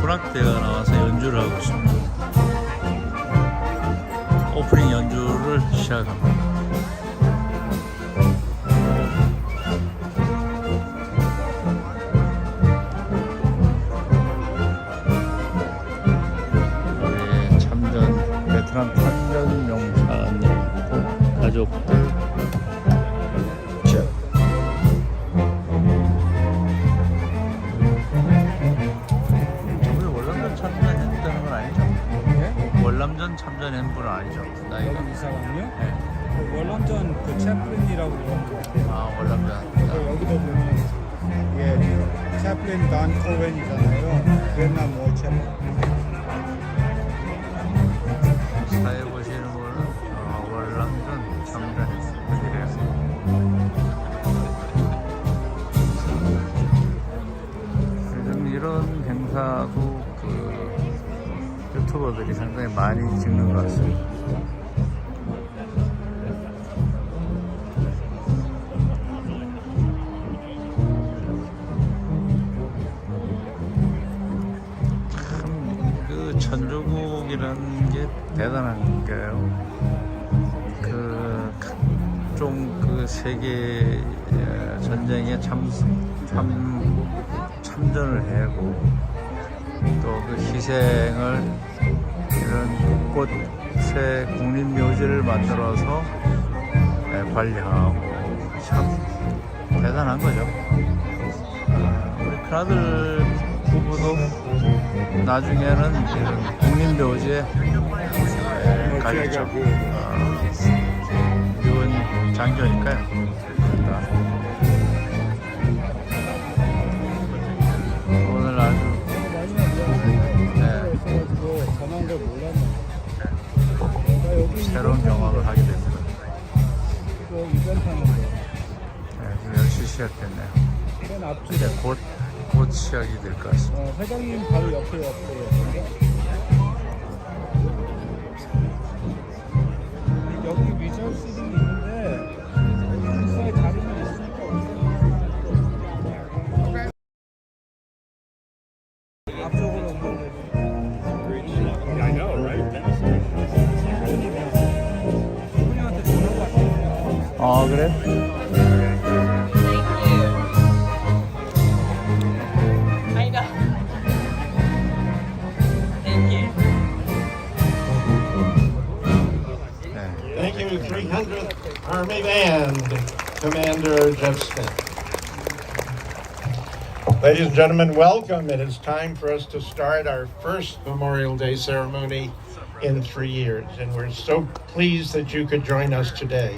군악대가 나와서 연주를 하고 있습니다. 오프닝 연주를 시작합니다. 우리 참전 베트남 참전 용사님들 가족들 월남전 참전한 분은 아니죠? 나이가? 여기 이 사람이요? 네. 월남전 그 채플린이라고 그러는데 아, 월남전. 여기도 보면 예, 채플린 단 코웬이잖아요. 베트남 워 채플린. 사회 보시는 분은 월남전 참전했습니다. 이래요. 요즘 이런 행사도 유튜버들이 상당히 많이 찍는 것 같습니다. 참, 천조국이라는 게 대단한 게요. 각종 세계 전쟁에 참전을 하고 또 그 희생을 이런 곳곳에 국립묘지를 만들어서 관리하고 참 대단한 거죠. 우리 큰아들 부부도 나중에는 이런 국립묘지에 가겠죠. 미군 장교니까요. 오늘 아주 전화한 걸 몰랐네. 새로운 경험을 하게 됩니다. 이거 이벤트 하는 거. 지금 10시 시작됐네요. 맨 앞쪽에. 이제 곧 시작이 될 것 같습니다. 회장님 바로 옆에. 여기 위저 시딩이 있는데 인사에 자리는 있으니까 앞쪽으로 오면 I know, right? 손님한테 전화가 왔어요. 아, 그래? I know. Thank you. Thank you, 300th Army Band, Commander Jeff Smith. Ladies and gentlemen, welcome. It is time for us to start our first Memorial Day ceremony in 3 years, and we're so pleased that you could join us today.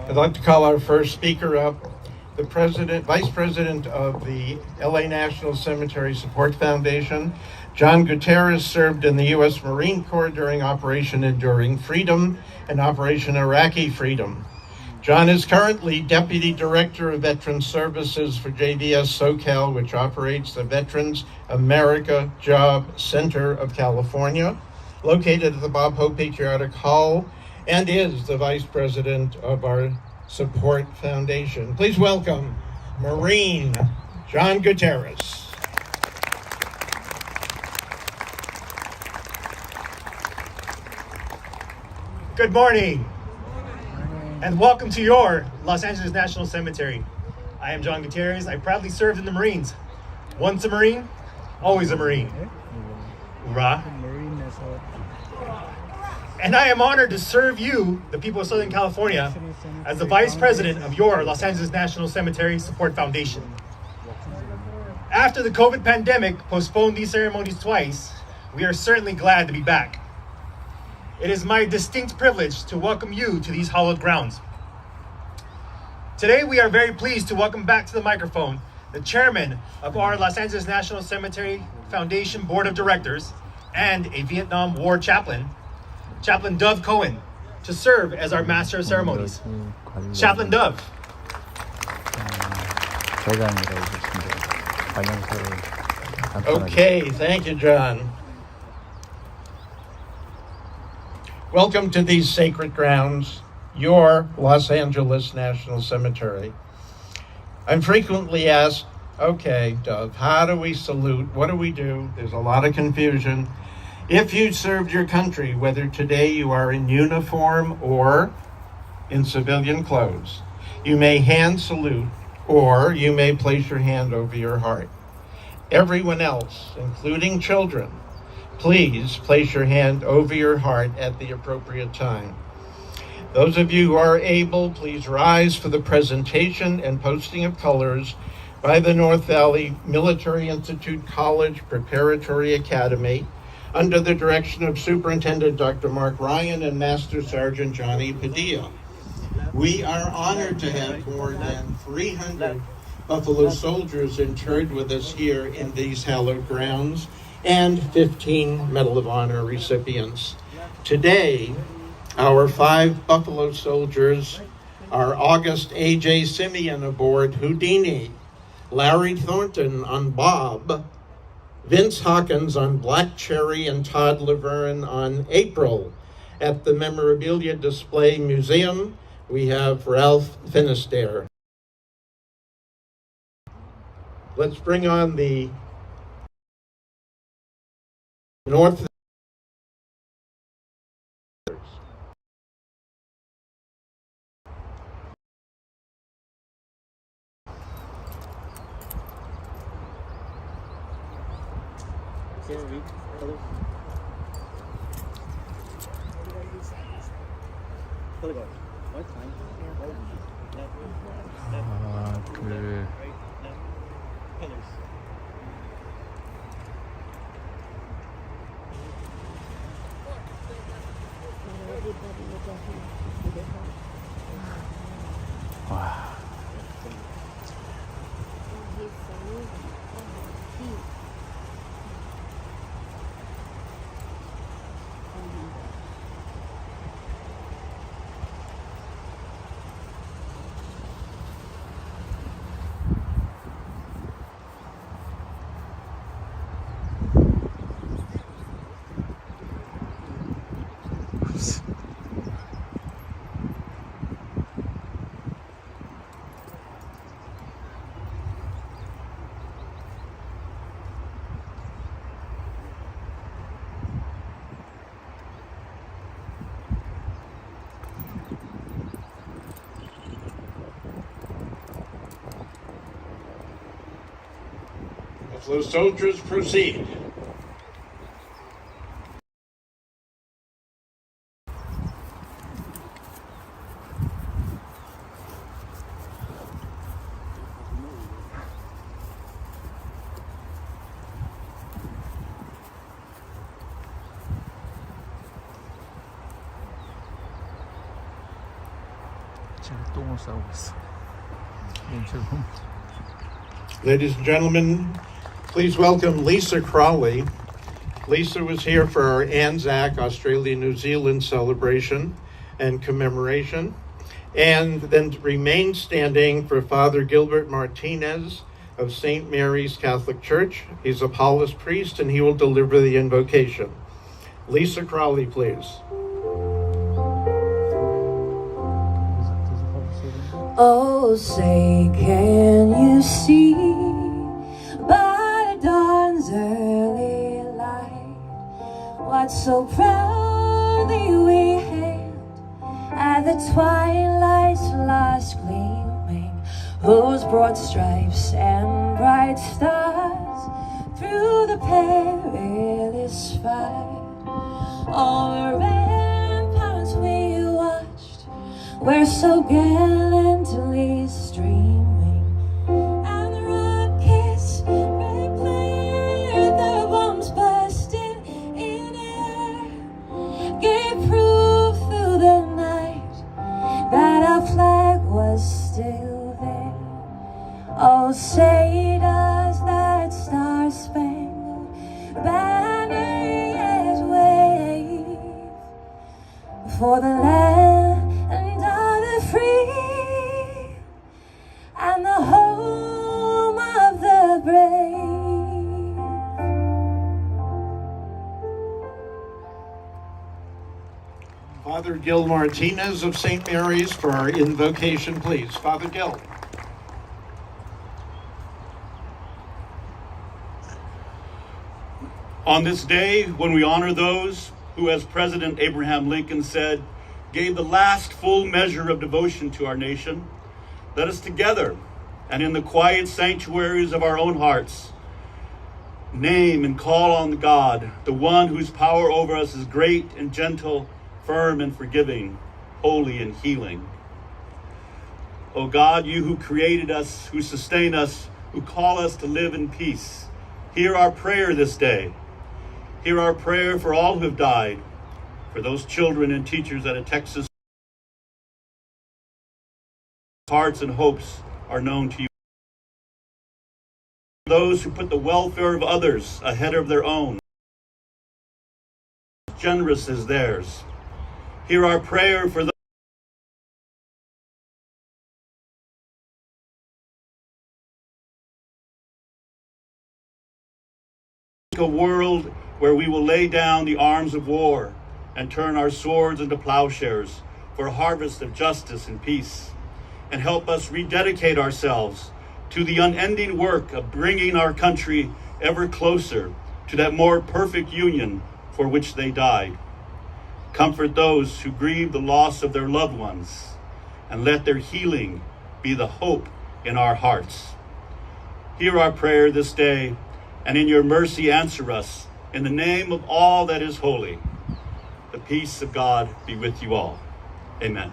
I'd like to call our first speaker up, the Vice President of the LA National Cemetery Support Foundation. John Gutierrez served in the U.S. Marine Corps during Operation Enduring Freedom and Operation Iraqi Freedom. John is currently Deputy Director of Veterans Services for JVS SoCal, which operates the Veterans America Job Center of California, located at the Bob Hope Patriotic Hall, and is the Vice President of our Support Foundation. Please welcome Marine John Gutierrez. Good morning, and welcome to your Los Angeles National Cemetery. I am John Gutierrez. I proudly served in the Marines. Once a Marine, always a Marine. Hoorah. And I am honored to serve you, the people of Southern California, as the Vice President of your Los Angeles National Cemetery Support Foundation. After the COVID pandemic postponed these ceremonies twice, we are certainly glad to be back. It is my distinct privilege to welcome you to these hallowed grounds. Today, we are very pleased to welcome back to the microphone the chairman of our Los Angeles National Cemetery Foundation Board of Directors and a Vietnam War chaplain, Chaplain Dove Cohen, to serve as our Master of Ceremonies. Chaplain Dove. Okay, thank you, John. Welcome to these sacred grounds, your Los Angeles National Cemetery. I'm frequently asked, okay, Dove, how do we salute? What do we do? There's a lot of confusion. If you served your country, whether today you are in uniform or in civilian clothes, you may hand salute or you may place your hand over your heart. Everyone else, including children, please place your hand over your heart at the appropriate time. Those of you who are able, please rise for the presentation and posting of colors by the North Valley Military Institute College Preparatory Academy under the direction of Superintendent Dr. Mark Ryan and Master Sergeant Johnny Padilla. We are honored to have more than 300 Buffalo soldiers interred with us here in these hallowed grounds and 15 Medal of Honor recipients. Today, our 5 Buffalo soldiers are August A.J. Simeon aboard Houdini, Larry Thornton on Bob, Vince Hawkins on Black Cherry, and Todd Laverne on April. At the Memorabilia Display Museum, we have Ralph Finisterre. Let's bring on the North. Buffalo soldiers proceed. 제가 똥을 싸고 있어. 냄새 보면. Ladies and gentlemen, please welcome Lisa Crawley. Lisa was here for our Anzac Australia-New Zealand celebration and commemoration, and then remain standing for Father Gilbert Martinez of St. Mary's Catholic Church. He's a Paulist priest, and he will deliver the invocation. Lisa Crawley, please. Oh, say, can you see by the dawn's early light what so proudly we hailed at the twilight's last gleaming, whose broad stripes and bright stars through the perilous fight all the ramparts we watched were so gallantly streaming, and the rockets red clear, the bombs bursted in air, gave proof through the night that our flag was still there. Oh, say does that star-spangled banner yet wave for the land free and the home of the brave. Father Gil Martinez of St. Mary's for our invocation, please. Father Gil. On this day, when we honor those who, as President Abraham Lincoln said, gave the last full measure of devotion to our nation, let us together and in the quiet sanctuaries of our own hearts name and call on God, the one whose power over us is great and gentle, firm and forgiving, holy and healing. O God, you who created us, who sustain us, who call us to live in peace, hear our prayer this day. Hear our prayer for all who have died, for those children and teachers at a Texas. Hearts and hopes are known to you. Those who put the welfare of others ahead of their own, generous as theirs. Hear our prayer for those a world where we will lay down the arms of war and turn our swords into plowshares for a harvest of justice and peace, and help us rededicate ourselves to the unending work of bringing our country ever closer to that more perfect union for which they died. Comfort those who grieve the loss of their loved ones, and let their healing be the hope in our hearts. Hear our prayer this day, and in your mercy answer us, in the name of all that is holy. The peace of God be with you all. Amen.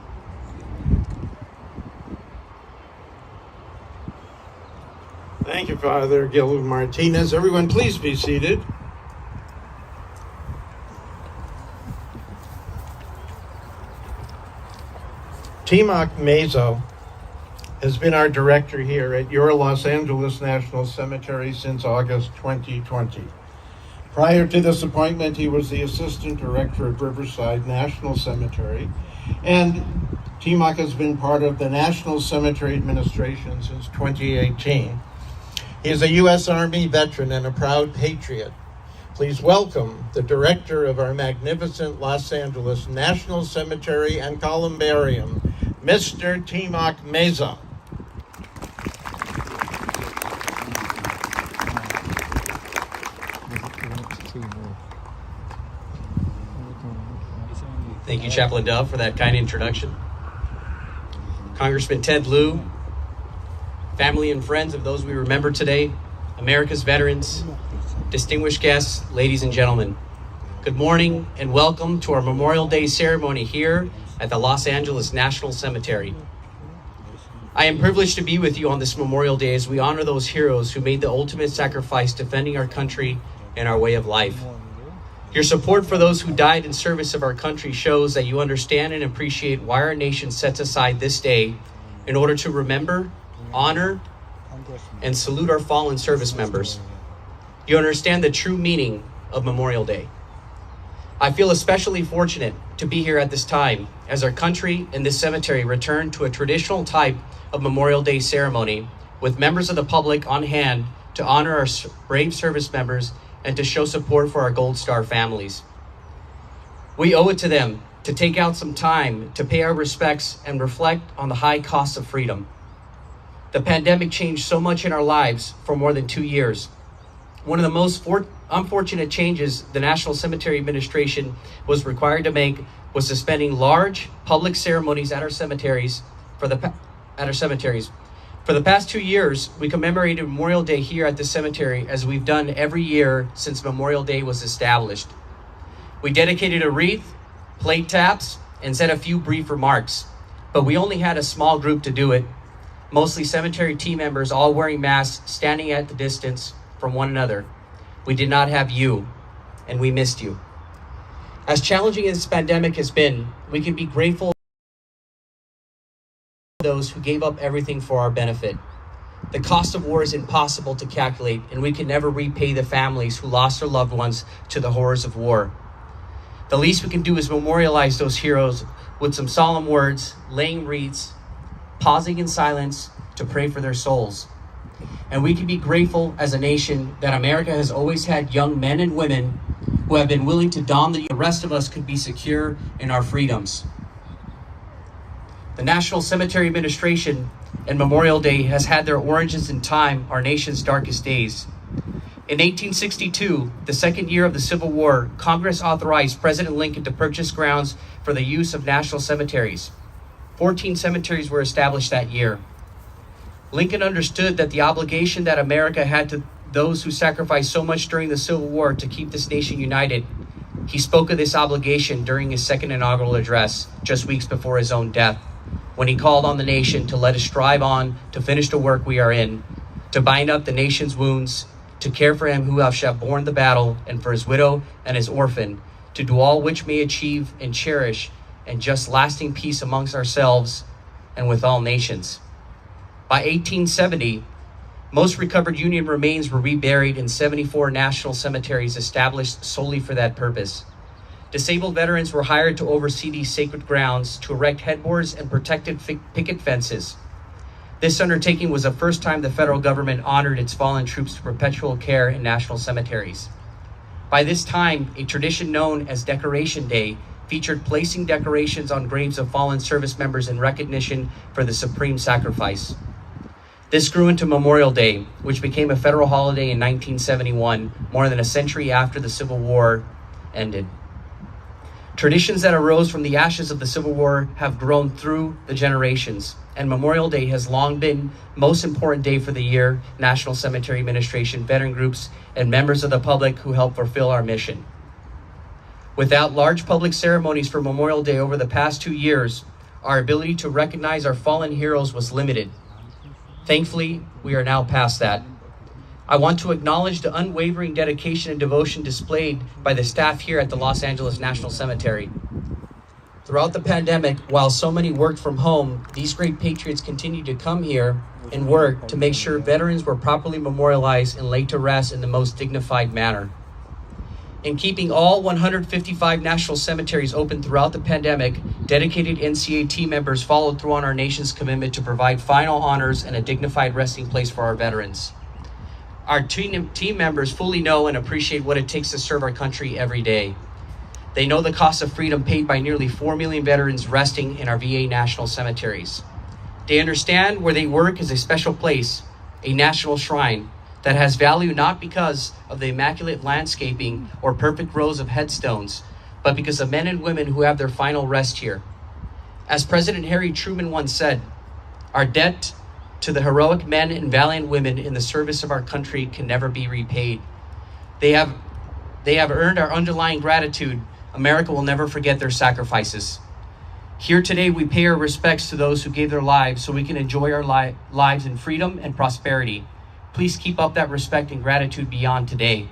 Thank you, Father Gil Martinez. Everyone, please be seated. Timok Mezo has been our director here at your Los Angeles National Cemetery since August 2020. Prior to this appointment, he was the assistant director at Riverside National Cemetery, and Timok has been part of the National Cemetery Administration since 2018. He is a U.S. Army veteran and a proud patriot. Please welcome the director of our magnificent Los Angeles National Cemetery and Columbarium, Mr. Timok Mezo. Thank you, Chaplain Dove, for that kind introduction. Congressman Ted Lieu, family and friends of those we remember today, America's veterans, distinguished guests, ladies and gentlemen, good morning and welcome to our Memorial Day ceremony here at the Los Angeles National Cemetery. I am privileged to be with you on this Memorial Day as we honor those heroes who made the ultimate sacrifice defending our country and our way of life. Your support for those who died in service of our country shows that you understand and appreciate why our nation sets aside this day in order to remember, honor, and salute our fallen service members. You understand the true meaning of Memorial Day. I feel especially fortunate to be here at this time as our country and this cemetery return to a traditional type of Memorial Day ceremony with members of the public on hand to honor our brave service members and to show support for our Gold Star families. We owe it to them to take out some time to pay our respects and reflect on the high cost of freedom. The pandemic changed so much in our lives for more than 2 years. One of the most unfortunate changes the National Cemetery Administration was required to make was suspending large public ceremonies at our cemeteries. For the past 2 years, we commemorated Memorial Day here at the cemetery as we've done every year since Memorial Day was established. We dedicated a wreath, played taps, and said a few brief remarks, but we only had a small group to do it, mostly cemetery team members all wearing masks, standing at the distance from one another. We did not have you, and we missed you. As challenging as this pandemic has been, we can be grateful those who gave up everything for our benefit. The cost of war is impossible to calculate, and we can never repay the families who lost their loved ones to the horrors of war. The least we can do is memorialize those heroes with some solemn words, laying wreaths, pausing in silence to pray for their souls. And we can be grateful as a nation that America has always had young men and women who have been willing to don the rest of us could be secure in our freedoms. The National Cemetery Administration and Memorial Day has had their origins in time, our nation's darkest days. In 1862, the second year of the Civil War, Congress authorized President Lincoln to purchase grounds for the use of national cemeteries. 14 cemeteries were established that year. Lincoln understood that the obligation that America had to those who sacrificed so much during the Civil War to keep this nation united. He spoke of this obligation during his second inaugural address, just weeks before his own death, when he called on the nation to let us strive on to finish the work we are in, to bind up the nation's wounds, to care for him who shall borne the battle, and for his widow and his orphan, to do all which may achieve and cherish and just lasting peace amongst ourselves and with all nations. By 1870, most recovered Union remains were reburied in 74 national cemeteries established solely for that purpose. Disabled veterans were hired to oversee these sacred grounds, to erect headboards and protected picket fences. This undertaking was the first time the federal government honored its fallen troops to perpetual care in national cemeteries. By this time, a tradition known as Decoration Day featured placing decorations on graves of fallen service members in recognition for the supreme sacrifice. This grew into Memorial Day, which became a federal holiday in 1971, more than a century after the Civil War ended. Traditions that arose from the ashes of the Civil War have grown through the generations, and Memorial Day has long been the most important day for the year, National Cemetery Administration, veteran groups, and members of the public who help fulfill our mission. Without large public ceremonies for Memorial Day over the past 2 years, our ability to recognize our fallen heroes was limited. Thankfully, we are now past that. I want to acknowledge the unwavering dedication and devotion displayed by the staff here at the Los Angeles National Cemetery. Throughout the pandemic, while so many worked from home, these great patriots continued to come here and work to make sure veterans were properly memorialized and laid to rest in the most dignified manner. In keeping all 155 national cemeteries open throughout the pandemic, dedicated NCA team members followed through on our nation's commitment to provide final honors and a dignified resting place for our veterans. Our team members fully know and appreciate what it takes to serve our country every day. They know the cost of freedom paid by nearly 4 million veterans resting in our VA national cemeteries. They understand where they work is a special place, a national shrine that has value not because of the immaculate landscaping or perfect rows of headstones, but because of men and women who have their final rest here. As President Harry Truman once said, our debt to the heroic men and valiant women in the service of our country can never be repaid. They have earned our underlying gratitude. America will never forget their sacrifices. Here today, we pay our respects to those who gave their lives so we can enjoy our lives in freedom and prosperity. Please keep up that respect and gratitude beyond today.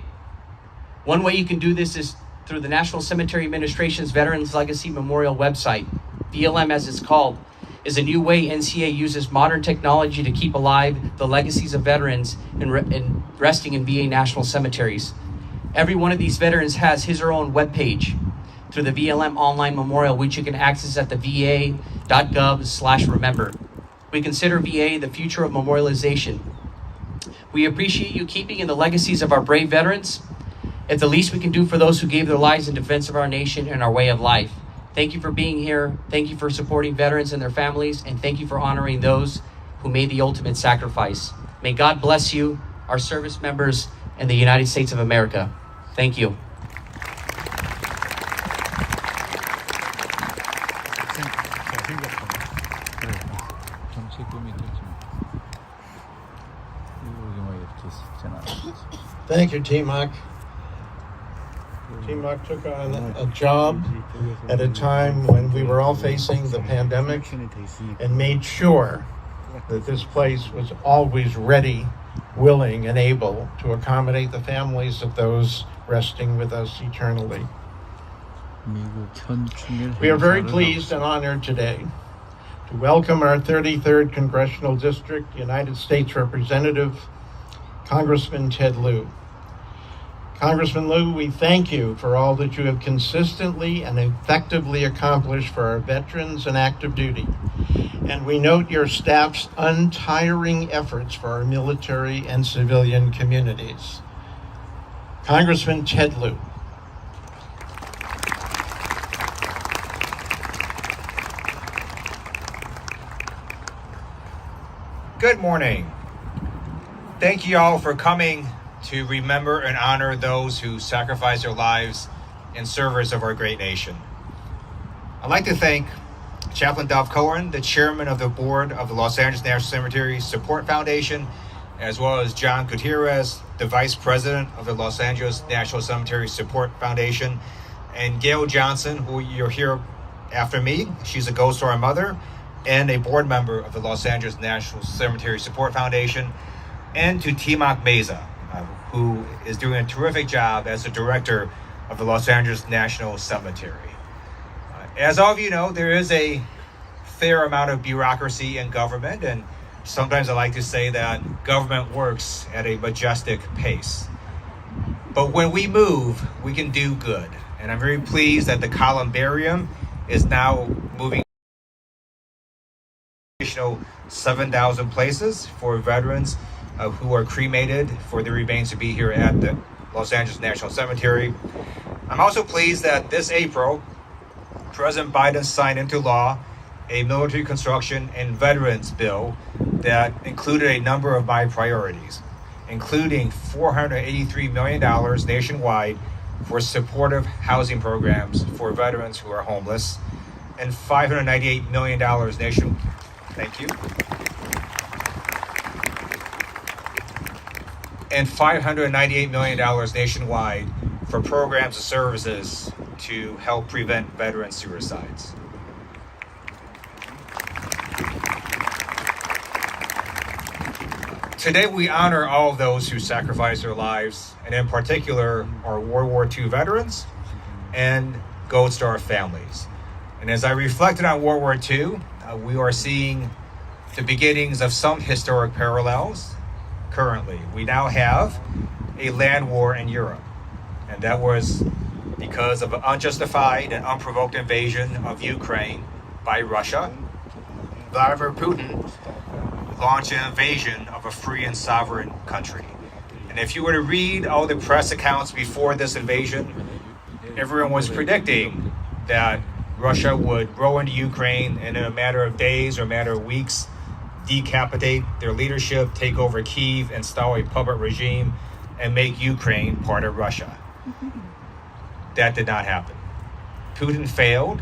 One way you can do this is through the National Cemetery Administration's Veterans Legacy Memorial website. VLM, as it's called, is a new way NCA uses modern technology to keep alive the legacies of veterans and resting in VA national cemeteries. Every one of these veterans has his or her own webpage through the VLM online memorial, which you can access at the va.gov/remember. We consider VA the future of memorialization. We appreciate you keeping in the legacies of our brave veterans. It's the least we can do for those who gave their lives in defense of our nation and our way of life. Thank you for being here. Thank you for supporting veterans and their families. And thank you for honoring those who made the ultimate sacrifice. May God bless you, our service members, and the United States of America. Thank you. 정치금이 되지. 여기 뭐 이렇게 있잖아. Thank you, T-Mac. T-Mac took on a job at a time when we were all facing the pandemic and made sure that this place was always ready, willing, and able to accommodate the families of those resting with us eternally. We are very pleased and honored today to welcome our 33rd Congressional District United States Representative, Congressman Ted Lieu. Congressman Lieu, we thank you for all that you have consistently and effectively accomplished for our veterans in active duty. And we note your staff's untiring efforts for our military and civilian communities. Congressman Ted Lieu. Good morning. Thank you all for coming to remember and honor those who sacrificed their lives in service of our great nation. I'd like to thank Chaplain Dov Cohen, the chairman of the board of the Los Angeles National Cemetery Support Foundation, as well as John Gutierrez, the vice president of the Los Angeles National Cemetery Support Foundation, and Gail Johnson, who you'll hear after me. She's a Gold Star mother and a board member of the Los Angeles National Cemetery Support Foundation, and to Timok Meza, who is doing a terrific job as the director of the Los Angeles National Cemetery. As all of you know, there is a fair amount of bureaucracy in government, and sometimes I like to say that government works at a majestic pace. But when we move, we can do good. And I'm very pleased that the columbarium is now moving additional 7,000 places for veterans who are cremated for their remains to be here at the Los Angeles National Cemetery. I'm also pleased that this April, President Biden signed into law a military construction and veterans bill that included a number of my priorities, including $483 million nationwide for supportive housing programs for veterans who are homeless, and $598 million Thank you. And $598 million nationwide for programs and services to help prevent veteran suicides. Today we honor all of those who sacrificed their lives, and in particular our World War II veterans and Gold Star families. And as I reflected on World War II, we are seeing the beginnings of some historic parallels. Currently, we now have a land war in Europe, and that was because of an unjustified and unprovoked invasion of Ukraine by Russia. Vladimir Putin launched an invasion of a free and sovereign country. And if you were to read all the press accounts before this invasion, everyone was predicting that Russia would roll into Ukraine and in a matter of days or a matter of weeks decapitate their leadership, take over Kyiv, install a puppet regime, and make Ukraine part of Russia. That did not happen. Putin failed,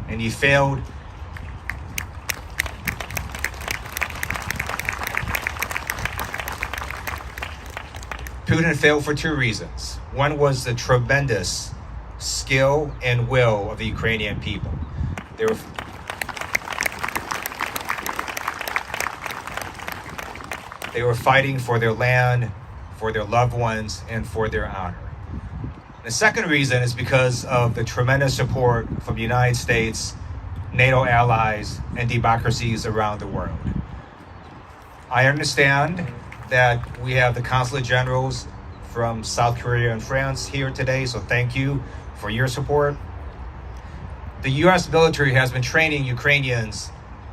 and he failed for two reasons. One was the tremendous skill and will of the Ukrainian people. They were fighting for their land, for their loved ones, and for their honor. The second reason is because of the tremendous support from the United States, NATO allies, and democracies around the world. I understand that we have the consulate generals from South Korea and France here today, so thank you for your support. The U.S. military has been training Ukrainians,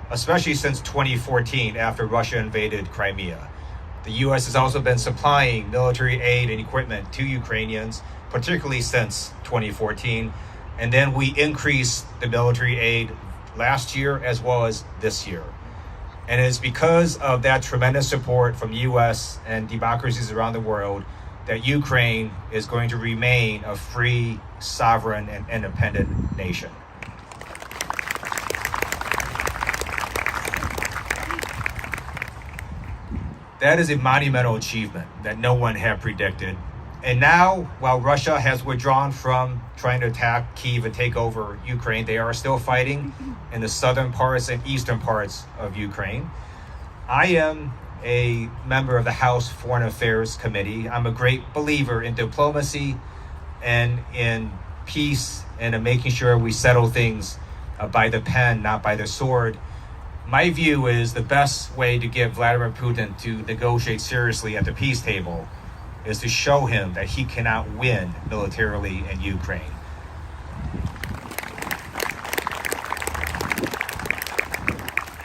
especially since 2014 after Russia invaded Crimea. The U.S. has also been supplying military aid and equipment to Ukrainians, particularly since 2014. And then we increased the military aid last year as well as this year. And it's because of that tremendous support from the U.S. and democracies around the world that Ukraine is going to remain a free, sovereign, and independent nation. That is a monumental achievement that no one had predicted. And now, while Russia has withdrawn from trying to attack Kyiv and take over Ukraine, they are still fighting in the southern parts and eastern parts of Ukraine. I am a member of the House Foreign Affairs Committee. I'm a great believer in diplomacy and in peace and in making sure we settle things by the pen, not by the sword. My view is the best way to get Vladimir Putin to negotiate seriously at the peace table is to show him that he cannot win militarily in Ukraine.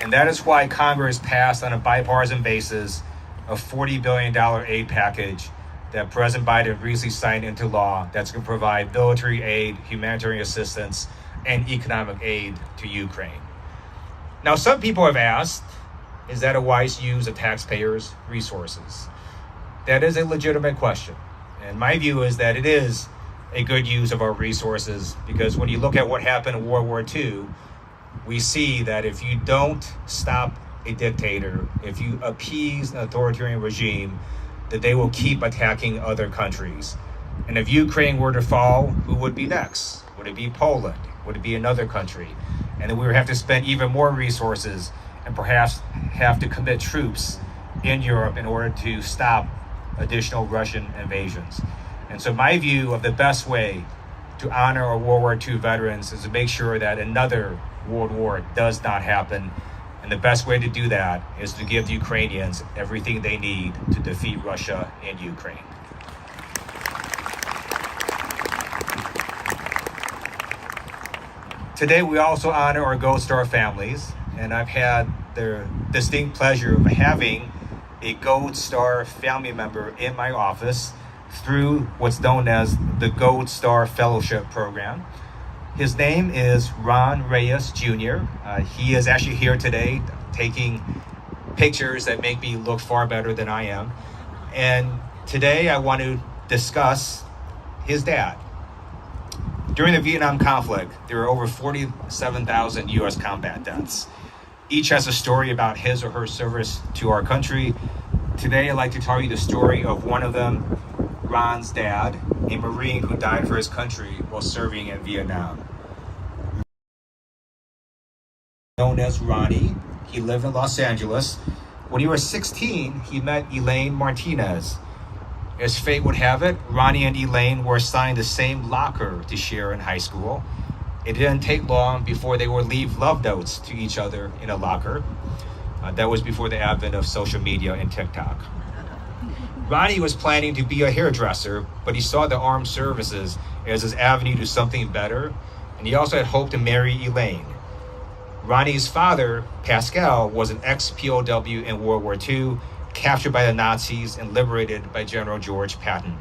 And that is why Congress passed on a bipartisan basis a $40 billion aid package that President Biden recently signed into law that's going to provide military aid, humanitarian assistance, and economic aid to Ukraine. Now, some people have asked, is that a wise use of taxpayers' resources? that is a legitimate question. And my view is that it is a good use of our resources, because when you look at what happened in World War II, we see that if you don't stop a dictator, if you appease an authoritarian regime, that they will keep attacking other countries. And if Ukraine were to fall, who would be next? Would it be Poland? Would it be another country? And then we would have to spend even more resources and perhaps have to commit troops in Europe in order to stop additional Russian invasions. And so my view of the best way to honor our World War II veterans is to make sure that another World War does not happen. And the best way to do that is to give the Ukrainians everything they need to defeat Russia and Ukraine. Today, we also honor our Gold Star families, and I've had the distinct pleasure of having a Gold Star family member in my office through what's known as the Gold Star Fellowship Program. His name is Ron Reyes Jr. He is actually here today taking pictures that make me look far better than I am. And today I want to discuss his dad. During the Vietnam conflict, there were over 47,000 U.S. combat deaths. Each has a story about his or her service to our country. Today, I'd like to tell you the story of one of them, Ron's dad, a Marine who died for his country while serving in Vietnam. Known as Ronnie, he lived in Los Angeles. When he was 16, he met Elaine Martinez. As fate would have it, Ronnie and Elaine were assigned the same locker to share in high school. It didn't take long before they would leave love notes to each other in a locker. That was before the advent of social media and TikTok. Ronnie was planning to be a hairdresser, but he saw the armed services as his avenue to something better, and he also had hoped to marry Elaine. Ronnie's father, Pascal, was an ex-POW in World War II, captured by the Nazis and liberated by General George Patton.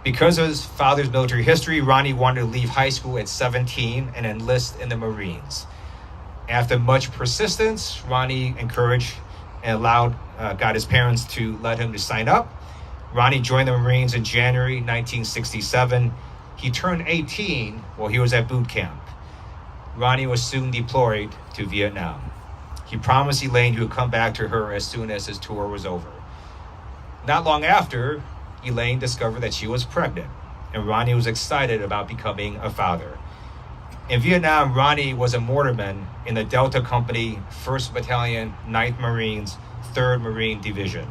Because of his father's military history, Ronnie wanted to leave high school at 17 and enlist in the Marines. After much persistence, Ronnie encouraged and got his parents to let him to sign up. Ronnie joined the Marines in January 1967. He turned 18 while he was at boot camp. Ronnie was soon deployed to Vietnam. He promised Elaine he would come back to her as soon as his tour was over. Not long after, Elaine discovered that she was pregnant, and Ronnie was excited about becoming a father. In Vietnam, Ronnie was a mortarman in the Delta Company, 1st Battalion, 9th Marines, 3rd Marine Division.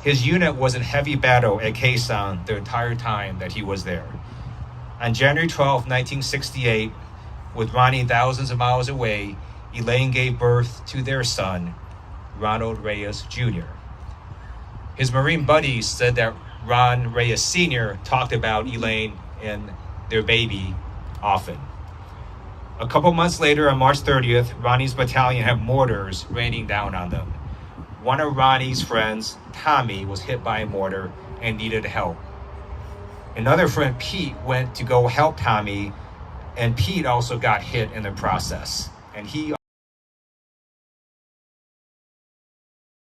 His unit was in heavy battle at Khe Sanh the entire time that he was there. On January 12, 1968, with Ronnie thousands of miles away, Elaine gave birth to their son, Ronald Reyes Jr. His Marine buddies said that Ron Reyes Sr. talked about Elaine and their baby often. A couple months later, on March 30th, Ronnie's battalion had mortars raining down on them. One of Ronnie's friends, Tommy, was hit by a mortar and needed help. Another friend, Pete, went to go help Tommy, and Pete also got hit in the process. And he